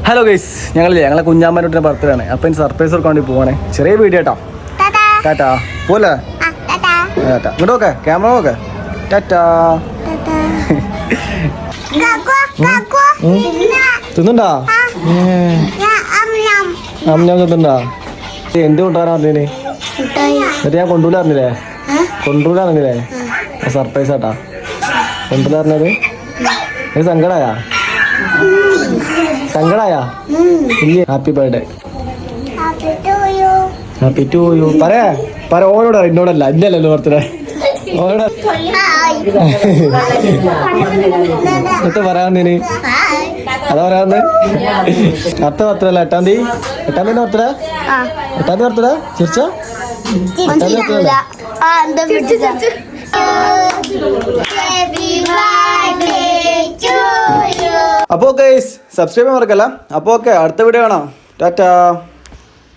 Hello guys, ഞങ്ങളെ കുഞ്ഞാമ്മൻ്റെ birthday ആണ്. അപ്പം സർപ്രൈസ് കൊടുക്കാൻ വേണ്ടി പോവാണേ. ചെറിയ വീഡിയോ കേട്ടോ. ടാറ്റാ പോലെ ടാറ്റാ. ഇങ്ങോട്ട് നോക്കെ, ക്യാമറ നോക്കെ. ടാറ്റാ. തിന്നുണ്ടാ? ഞാൻ തിന്നുണ്ടാ? എന്ത് കൊണ്ടുവരാൻ പറഞ്ഞേ? എന്നിട്ട് ഞാൻ കൊണ്ടുപോല അറിഞ്ഞില്ലേ? കൊണ്ടുപോല അറിഞ്ഞില്ലേ? സർപ്രൈസ് ആട്ടാ. കൊണ്ടുപോല അറിഞ്ഞത് സങ്കടായാ? സങ്കടായാ? ഇല്ല. Happy birthday. Happy to you. പറ ഓനോട്. എന്നോടല്ല, ഇന്നല്ലല്ലോ ബർത്ത്ഡേ. ഓനോട് എത്ര പറയാന്നീന്? അതാ പറയാന്ന്. അടുത്ത ബർത്ത്ഡേ 8-ാം തീയതി. 8-ാം തീയതി ബർത്ത്ഡേ. 8-ാം തീയതി ബർത്ത്ഡേ. ചിരിച്ച അപ്പോൾ ഗൈസ് സബ്സ്ക്രൈബ് ചെയ്യാൻ മറക്കല്ല. അപ്പോൾ ഓക്കെ, അടുത്ത വീഡിയോ കാണാം. ടാറ്റാ.